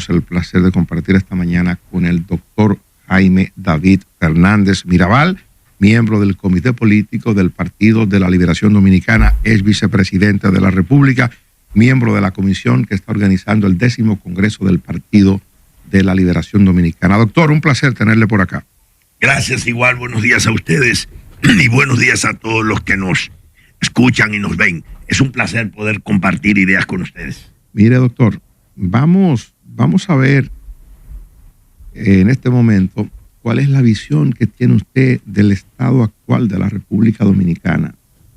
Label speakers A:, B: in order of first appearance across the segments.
A: tenemos el placer de compartir esta mañana con el doctor Jaime David Fernández Mirabal, miembro del Comité Político del Partido de la Liberación Dominicana, es vicepresidente de la República, miembro de la comisión que está organizando el 10º Congreso del Partido de la Liberación Dominicana. Doctor, un placer tenerle por acá.
B: Gracias, igual, buenos días a ustedes y buenos días a todos los que nos escuchan y nos ven. Es un placer poder compartir ideas con ustedes.
A: Mire, doctor, vamos a ver en este momento cuál es la visión que tiene usted del estado actual de la República Dominicana.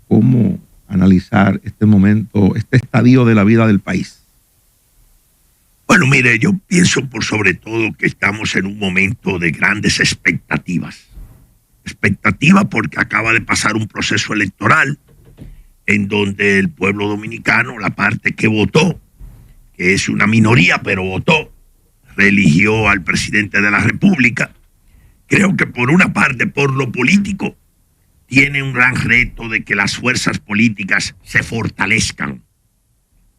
A: ¿Cómo analizar este momento, este estadio de la vida del país?
B: Bueno, mire, yo pienso por sobre todo que estamos en un momento de grandes expectativas. Expectativa porque acaba de pasar un proceso electoral en donde el pueblo dominicano, la parte que votó, que es una minoría, pero votó, reeligió al presidente de la República. Creo que por una parte, por lo político, tiene un gran reto de que las fuerzas políticas se fortalezcan.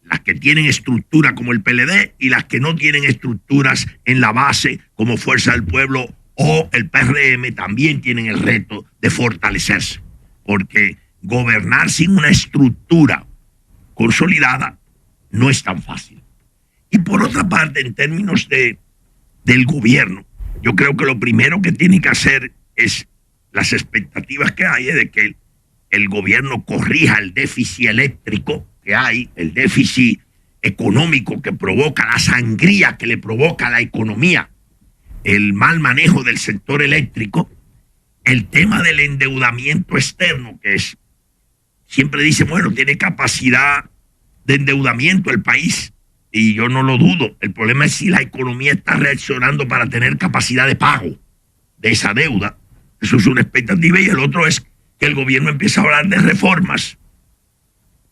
B: Las que tienen estructura como el PLD y las que no tienen estructuras en la base como Fuerza del Pueblo o el PRM también tienen el reto de fortalecerse. Porque gobernar sin una estructura consolidada no es tan fácil. Y por otra parte, en términos del gobierno, yo creo que lo primero que tiene que hacer es las expectativas que hay de que el gobierno corrija el déficit eléctrico que hay, el déficit económico que provoca la sangría que le provoca a la economía, el mal manejo del sector eléctrico, el tema del endeudamiento externo, que es, siempre dice, bueno, tiene capacidad de endeudamiento el país, y yo no lo dudo. El problema es si la economía está reaccionando para tener capacidad de pago de esa deuda. Eso es una expectativa. Y el otro es que el gobierno empiece a hablar de reformas.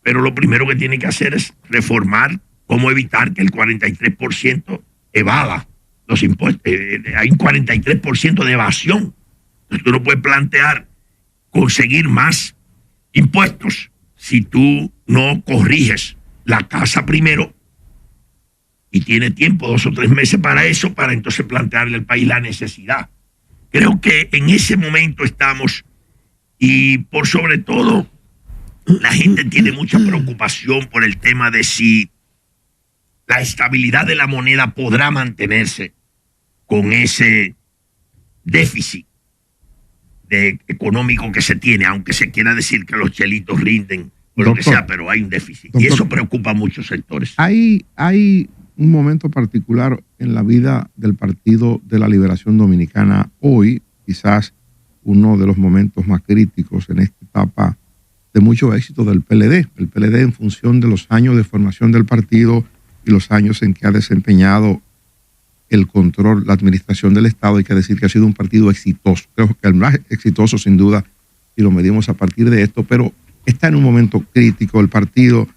B: Pero lo primero que tiene que hacer es reformar cómo evitar que el 43% evada los impuestos. Hay un 43% de evasión. Entonces tú no puedes plantear conseguir más impuestos si tú no corriges la casa primero. Y tiene tiempo, 2 o 3 meses para eso, para entonces plantearle al país la necesidad. Creo que en ese momento estamos, y por sobre todo, la gente tiene mucha preocupación por el tema de si la estabilidad de la moneda podrá mantenerse con ese déficit económico que se tiene, aunque se quiera decir que los chelitos rinden, o lo que sea, pero hay un déficit. Doctor, y eso preocupa a muchos sectores.
A: Hay un momento particular en la vida del Partido de la Liberación Dominicana hoy, quizás uno de los momentos más críticos en esta etapa de mucho éxito del PLD. El PLD, en función de los años de formación del partido y los años en que ha desempeñado el control, la administración del Estado, hay que decir que ha sido un partido exitoso. Creo que el más exitoso, sin duda, si lo medimos a partir de esto, pero está en un momento crítico. El partido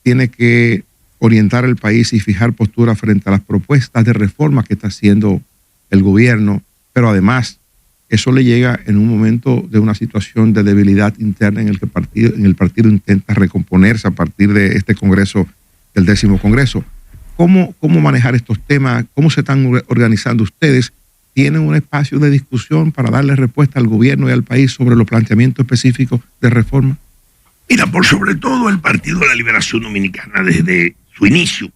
A: tiene que orientar el país y fijar postura frente a las propuestas de reforma que está haciendo el gobierno, pero además eso le llega en un momento de una situación de debilidad interna en el que el partido intenta recomponerse a partir de este Congreso, el 10º Congreso. ¿Cómo manejar estos temas? ¿Cómo se están organizando ustedes? ¿Tienen un espacio de discusión para darle respuesta al gobierno y al país sobre los planteamientos específicos de reforma?
B: Mira, por sobre todo el Partido de la Liberación Dominicana, desde su inicio.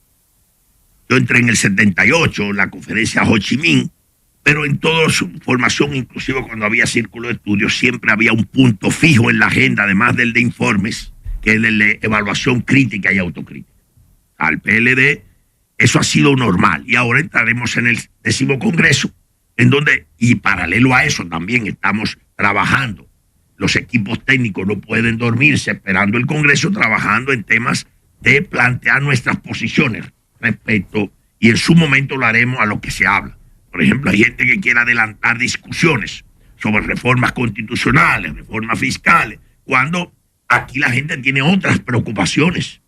B: Yo entré en el 78, la conferencia Ho Chi Minh, pero en toda su formación, inclusive cuando había círculo de estudios, siempre había un punto fijo en la agenda, además del de informes, que es el de evaluación crítica y autocrítica. Al PLD eso ha sido normal, y ahora entraremos en el 10º Congreso, en donde, y paralelo a eso también estamos trabajando. Los equipos técnicos no pueden dormirse esperando el Congreso, trabajando en temas de plantear nuestras posiciones respecto, y en su momento lo haremos a lo que se habla. Por ejemplo, hay gente que quiere adelantar discusiones sobre reformas constitucionales, reformas fiscales, cuando aquí la gente tiene otras preocupaciones,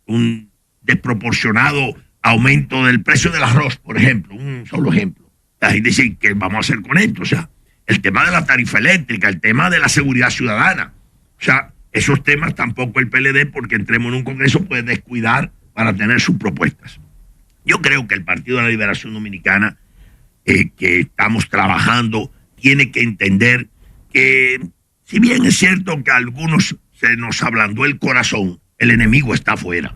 B: un desproporcionado aumento del precio del arroz, por ejemplo, un solo ejemplo. La gente dice, ¿qué vamos a hacer con esto? O sea, el tema de la tarifa eléctrica, el tema de la seguridad ciudadana. O sea, esos temas tampoco el PLD, porque entremos en un Congreso, puede descuidar para tener sus propuestas. Yo creo que el Partido de la Liberación Dominicana, que estamos trabajando, tiene que entender que, si bien es cierto que a algunos se nos ablandó el corazón, el enemigo está afuera.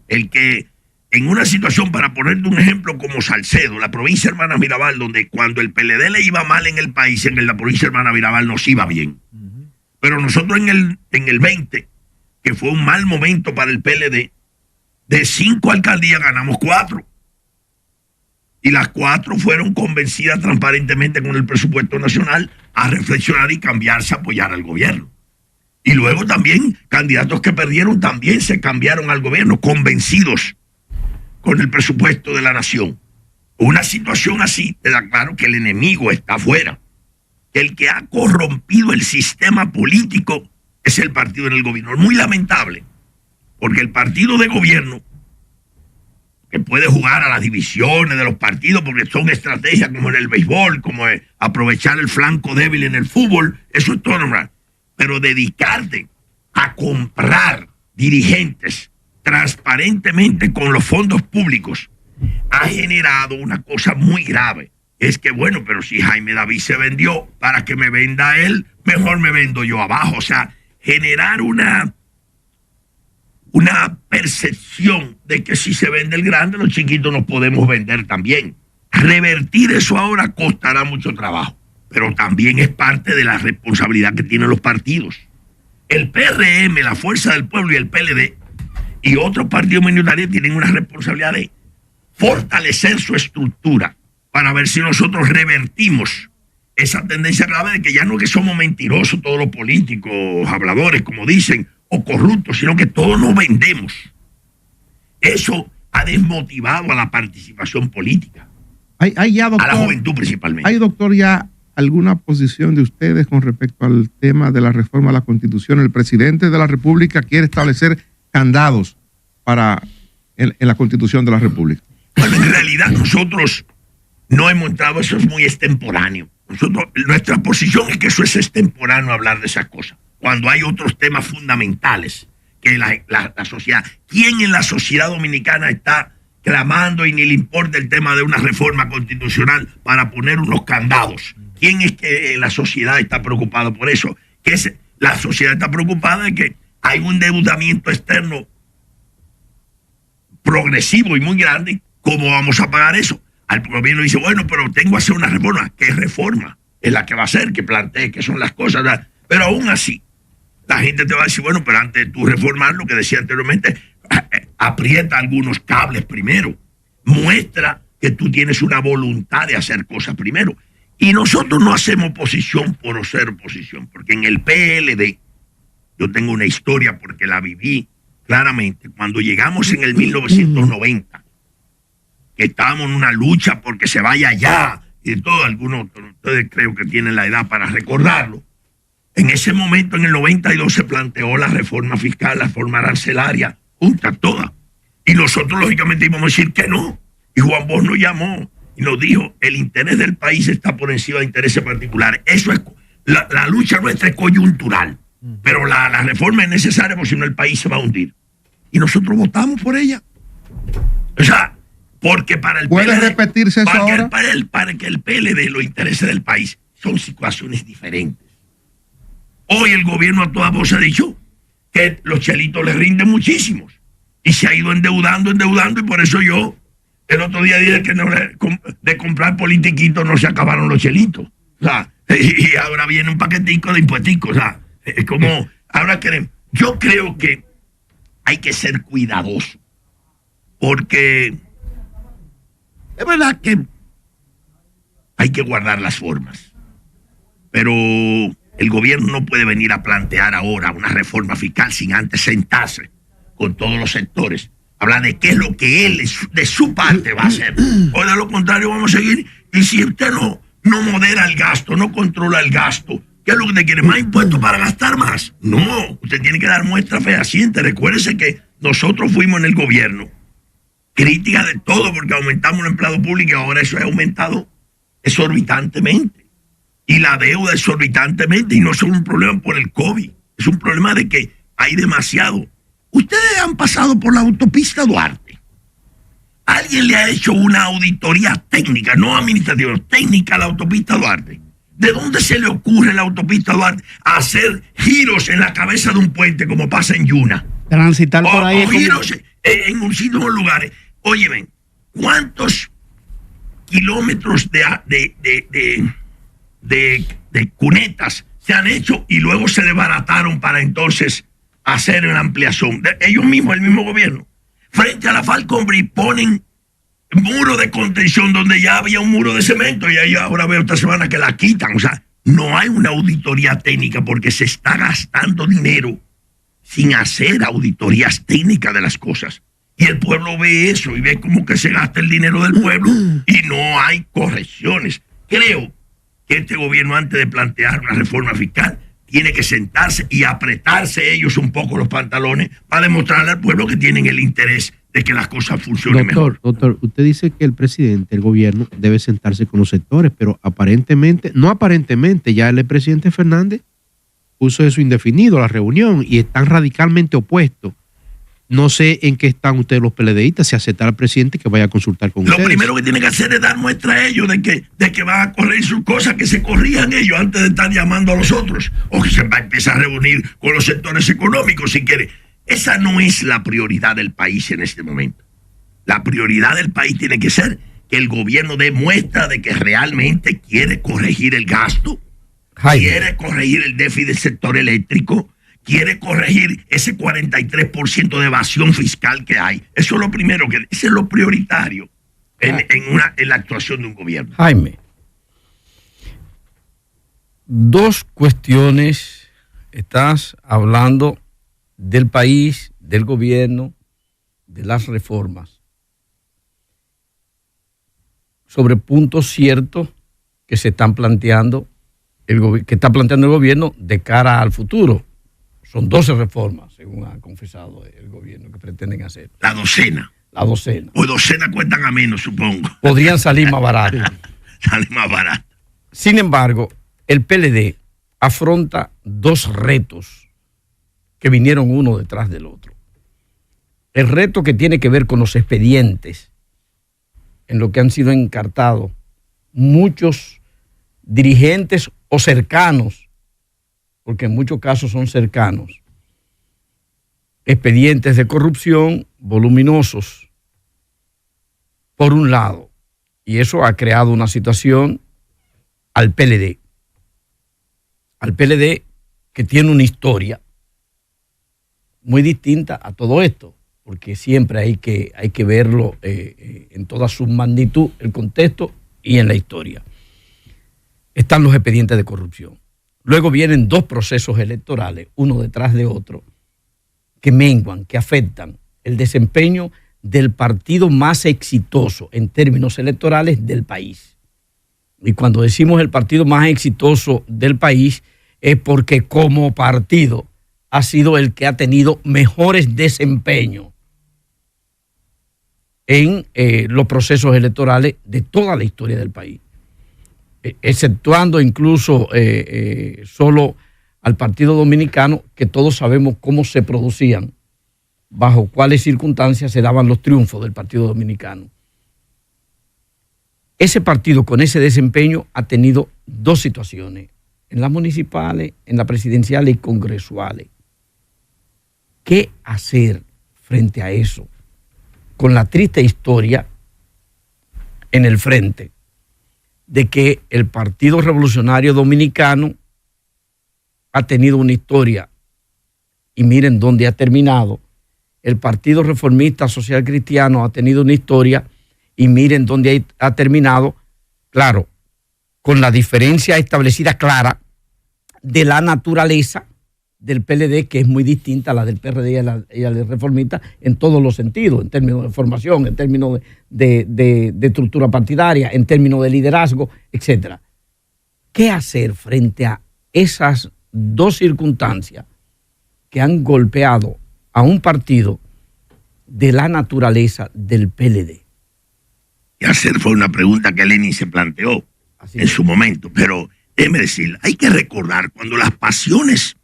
B: El que, en una situación, para ponerte un ejemplo como Salcedo, la provincia Hermana Mirabal, donde cuando el PLD le iba mal en el país, en la provincia Hermana Mirabal nos iba bien. Pero nosotros en el 20, que fue un mal momento para el PLD, de 5 alcaldías ganamos 4. Y las 4 fueron convencidas transparentemente con el presupuesto nacional a reflexionar y cambiarse, a apoyar al gobierno. Y luego también candidatos que perdieron también se cambiaron al gobierno, convencidos con el presupuesto de la nación. Una situación así te da claro que el enemigo está afuera. El que ha corrompido el sistema político es el partido en el gobierno. Es muy lamentable, porque el partido de gobierno, que puede jugar a las divisiones de los partidos, porque son estrategias como en el béisbol, como aprovechar el flanco débil en el fútbol, eso es todo normal. Pero dedicarte a comprar dirigentes transparentemente con los fondos públicos ha generado una cosa muy grave. Es que, bueno, pero si Jaime David se vendió para que me venda él, mejor me vendo yo abajo. O sea, generar una percepción de que si se vende el grande, los chiquitos nos podemos vender también. Revertir eso ahora costará mucho trabajo, pero también es parte de la responsabilidad que tienen los partidos. El PRM, la Fuerza del Pueblo y el PLD y otros partidos minoritarios tienen una responsabilidad de fortalecer su estructura para ver si nosotros revertimos esa tendencia grave de que ya no es que somos mentirosos todos los políticos, habladores, como dicen, o corruptos, sino que todos nos vendemos. Eso ha desmotivado a la participación política.
A: Hay ya, doctor,
B: a la juventud principalmente.
A: ¿Hay, doctor, ya alguna posición de ustedes con respecto al tema de la reforma a la Constitución? El presidente de la República quiere establecer candados en la Constitución de la República.
B: Bueno, en realidad nosotros no hemos entrado, eso es muy extemporáneo. Nuestra posición es que eso es extemporáneo, hablar de esas cosas, cuando hay otros temas fundamentales que la sociedad. ¿Quién en la sociedad dominicana está clamando y ni le importa el tema de una reforma constitucional para poner unos candados? ¿Quién es que en la sociedad está preocupado por eso? La sociedad está preocupada de que hay un endeudamiento externo progresivo y muy grande. ¿Cómo vamos a pagar eso? Al gobierno dice, bueno, pero tengo que hacer una reforma. ¿Qué reforma? Es la que va a hacer, que plantee qué son las cosas, ¿verdad? Pero aún así, la gente te va a decir, bueno, pero antes de tú reformar, lo que decía anteriormente, aprieta algunos cables primero. Muestra que tú tienes una voluntad de hacer cosas primero. Y nosotros no hacemos oposición por hacer oposición, porque en el PLD, yo tengo una historia porque la viví claramente. Cuando llegamos en el 1990, que estábamos en una lucha porque se vaya allá, y todo, algunos de ustedes creo que tienen la edad para recordarlo. En ese momento, en el 92, se planteó la reforma fiscal, la reforma arancelaria, junta toda. Y nosotros, lógicamente, íbamos a decir que no. Y Juan Bosch nos llamó y nos dijo, el interés del país está por encima de intereses particulares. Eso es, la lucha nuestra es coyuntural, pero la reforma es necesaria porque si no el país se va a hundir. Y nosotros votamos por ella. O sea, porque para el
A: ¿puede
B: PLD,
A: repetirse eso ahora?
B: Para que el PLD, los intereses del país, son situaciones diferentes. Hoy el gobierno a toda voz ha dicho que los chelitos les rinden muchísimos y se ha ido endeudando, y por eso yo el otro día dije que de comprar politiquitos no se acabaron los chelitos. O sea, y ahora viene un paquetico de impuesticos. O sea, es como ahora queremos. Yo creo que hay que ser cuidadoso porque es verdad que hay que guardar las formas, pero el gobierno no puede venir a plantear ahora una reforma fiscal sin antes sentarse con todos los sectores, hablar de qué es lo que él de su parte va a hacer. O de lo contrario vamos a seguir, y si usted no modera el gasto, no controla el gasto, ¿qué es lo que usted quiere? ¿Más impuestos para gastar más? No, usted tiene que dar muestra fehaciente. Recuérdese que nosotros fuimos en el gobierno crítica de todo porque aumentamos el empleado público y ahora eso ha aumentado exorbitantemente. Y la deuda exorbitantemente, y no es un problema por el COVID, es un problema de que hay demasiado. Ustedes han pasado por la autopista Duarte. ¿Alguien le ha hecho una auditoría técnica, no administrativa, técnica a la autopista Duarte? ¿De dónde se le ocurre la autopista Duarte hacer giros en la cabeza de un puente como pasa en Yuna?
C: Transitar por ahí.
B: O giros en muchísimos lugares. Óyeme, ¿cuántos kilómetros de cunetas se han hecho y luego se desbarataron para entonces hacer una ampliación? Ellos mismos, el mismo gobierno. Frente a la Falcon Bridge ponen muro de contención donde ya había un muro de cemento y ahí ahora veo esta semana que la quitan. O sea, no hay una auditoría técnica porque se está gastando dinero sin hacer auditorías técnicas de las cosas. Y el pueblo ve eso y ve cómo que se gasta el dinero del pueblo y no hay correcciones. Creo que este gobierno, antes de plantear una reforma fiscal, tiene que sentarse y apretarse ellos un poco los pantalones para demostrarle al pueblo que tienen el interés de que las cosas funcionen mejor.
C: Doctor, usted dice que el presidente, el gobierno, debe sentarse con los sectores, pero ya el presidente Fernández puso eso indefinido, la reunión, y están radicalmente opuestos. No sé en qué están ustedes los PLDistas, si aceptar al presidente que vaya a consultar con ustedes.
B: Lo primero que tienen que hacer es dar muestra a ellos de que van a corregir sus cosas, que se corrijan ellos antes de estar llamando a los otros, o que se va a empezar a reunir con los sectores económicos si quiere. Esa no es la prioridad del país en este momento. La prioridad del país tiene que ser que el gobierno dé muestra de que realmente quiere corregir el gasto, quiere corregir el déficit del sector eléctrico, quiere corregir ese 43% de evasión fiscal que hay. Eso es lo primero, eso es lo prioritario en la actuación de un gobierno.
D: Jaime, dos cuestiones. Estás hablando del país, del gobierno, de las reformas, sobre puntos ciertos que se están planteando, que está planteando el gobierno de cara al futuro. Son 12 reformas, según ha confesado el gobierno, que pretenden hacer.
B: La docena.
D: O
B: docena cuestan a menos, supongo.
D: Podrían salir más baratas.
B: Sale más barato.
D: Sin embargo, el PLD afronta dos retos que vinieron uno detrás del otro. El reto que tiene que ver con los expedientes, en lo que han sido encartados muchos dirigentes o cercanos, porque en muchos casos son cercanos, expedientes de corrupción voluminosos, por un lado, y eso ha creado una situación al PLD que tiene una historia muy distinta a todo esto, porque siempre hay que verlo en toda su magnitud, el contexto y en la historia. Están los expedientes de corrupción. Luego vienen dos procesos electorales, uno detrás de otro, que menguan, que afectan el desempeño del partido más exitoso en términos electorales del país. Y cuando decimos el partido más exitoso del país es porque como partido ha sido el que ha tenido mejores desempeños en los procesos electorales de toda la historia del país, exceptuando incluso solo al Partido Dominicano, que todos sabemos cómo se producían, bajo cuáles circunstancias se daban los triunfos del Partido Dominicano. Ese partido con ese desempeño ha tenido dos situaciones, en las municipales, en las presidenciales y congresuales. ¿Qué hacer frente a eso? Con la triste historia en el frente de que el Partido Revolucionario Dominicano ha tenido una historia, y miren dónde ha terminado. El Partido Reformista Social Cristiano ha tenido una historia, y miren dónde ha terminado, claro, con la diferencia establecida clara de la naturaleza del PLD, que es muy distinta a la del PRD y a la del Reformista en todos los sentidos, en términos de formación, en términos de estructura partidaria, en términos de liderazgo, etc. ¿Qué hacer frente a esas dos circunstancias que han golpeado a un partido de la naturaleza del PLD?
B: ¿Qué hacer? Fue una pregunta que Lenin se planteó en su momento, pero déjeme decir, hay que recordar cuando las pasiones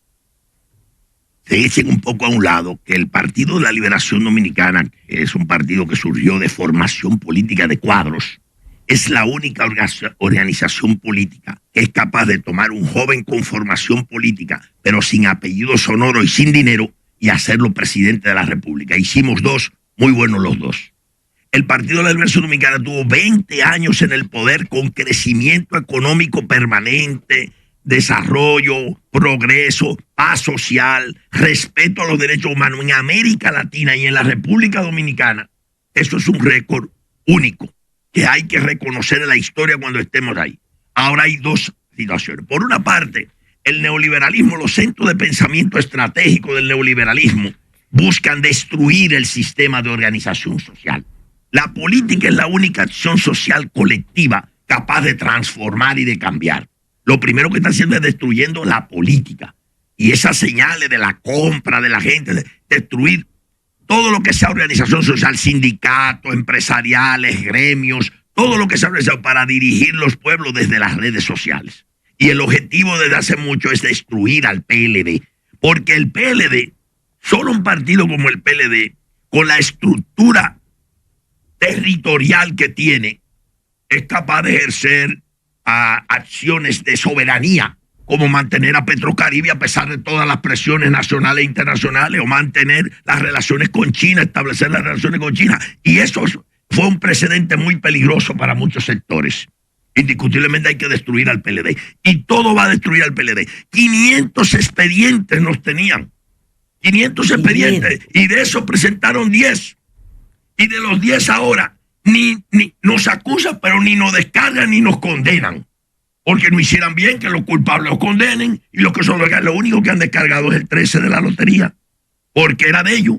B: se echen un poco a un lado que el Partido de la Liberación Dominicana, que es un partido que surgió de formación política de cuadros, es la única organización política que es capaz de tomar un joven con formación política, pero sin apellido sonoro y sin dinero, y hacerlo presidente de la República. Hicimos dos, muy buenos los dos. El Partido de la Liberación Dominicana tuvo 20 años en el poder con crecimiento económico permanente, desarrollo, progreso, paz social, respeto a los derechos humanos en América Latina y en la República Dominicana. Eso es un récord único que hay que reconocer en la historia cuando estemos ahí. Ahora hay dos situaciones. Por una parte, el neoliberalismo, los centros de pensamiento estratégico del neoliberalismo buscan destruir el sistema de organización social. La política es la única acción social colectiva capaz de transformar y de cambiar. Lo primero que está haciendo es destruyendo la política. Y esas señales de la compra de la gente, de destruir todo lo que sea organización social, sindicatos, empresariales, gremios, todo lo que sea organizado para dirigir los pueblos desde las redes sociales. Y el objetivo desde hace mucho es destruir al PLD. Porque el PLD, solo un partido como el PLD, con la estructura territorial que tiene, es capaz de ejercer acciones de soberanía, como mantener a Petrocaribe a pesar de todas las presiones nacionales e internacionales, o mantener las relaciones con China, establecer las relaciones con China. Y eso fue un precedente muy peligroso para muchos sectores. Indiscutiblemente hay que destruir al PLD. Y todo va a destruir al PLD. 500 expedientes nos tenían. 500 expedientes. Y de esos presentaron 10. Y de los 10 ahora, ni nos acusan, pero ni nos descargan ni nos condenan. Porque no hicieran bien que los culpables los condenen, y los que son legales, lo único que han descargado es el 13 de la lotería, porque era de ellos.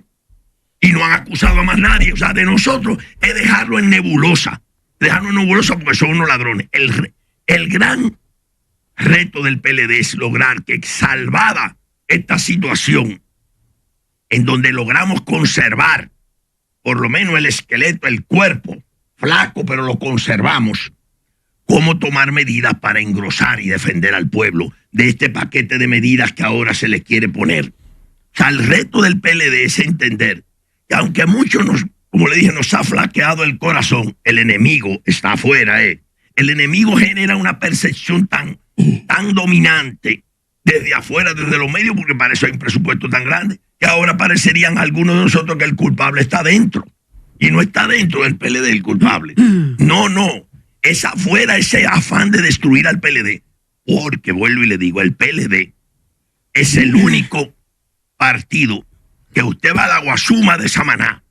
B: Y no han acusado a más nadie. O sea, de nosotros es dejarlo en nebulosa. Dejarlo en nebulosa porque son unos ladrones. El gran reto del PLD es lograr que, salvada esta situación, en donde logramos conservar por lo menos el esqueleto, el cuerpo, flaco, pero lo conservamos, cómo tomar medidas para engrosar y defender al pueblo de este paquete de medidas que ahora se les quiere poner. O sea, el reto del PLD es entender que aunque muchos como le dije, nos ha flaqueado el corazón, el enemigo está afuera. El enemigo genera una percepción tan dominante desde afuera, desde los medios, porque para eso hay un presupuesto tan grande, que ahora parecerían algunos de nosotros que el culpable está dentro. Y no está dentro del PLD el culpable. No. Es afuera ese afán de destruir al PLD. Porque, vuelvo y le digo, el PLD es el único partido que usted va a la Guasuma de Samaná,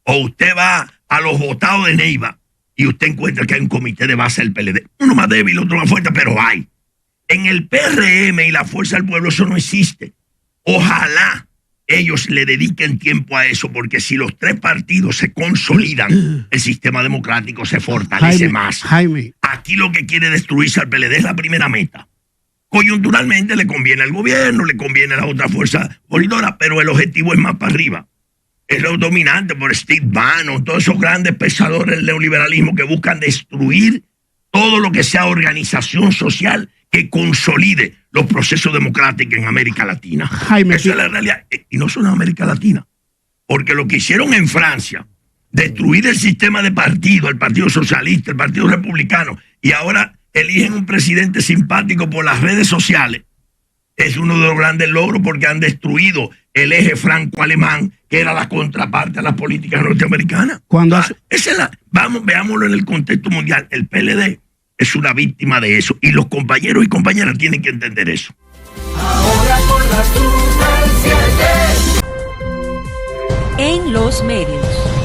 B: o usted va a los votados de Neiva, y usted encuentra que hay un comité de base del PLD. Uno más débil, otro más fuerte, pero hay. En el PRM y la Fuerza del Pueblo eso no existe. Ojalá ellos le dediquen tiempo a eso, porque si los tres partidos se consolidan, el sistema democrático se fortalece más. Aquí lo que quiere destruirse al PLD es la primera meta. Coyunturalmente le conviene al gobierno, le conviene a la otra fuerza política, pero el objetivo es más para arriba. Es lo dominante por Steve Bannon, todos esos grandes pensadores del neoliberalismo que buscan destruir todo lo que sea organización social que consolide los procesos democráticos en América Latina. Esa es la realidad. Y no solo en América Latina. Porque lo que hicieron en Francia, destruir el sistema de partido, el Partido Socialista, el Partido Republicano, y ahora eligen un presidente simpático por las redes sociales, es uno de los grandes logros, porque han destruido el eje franco-alemán, que era la contraparte a las políticas norteamericanas. Veámoslo en el contexto mundial. El PLD es una víctima de eso, y los compañeros y compañeras tienen que entender eso.
E: Ahora con las Super 7. En los medios.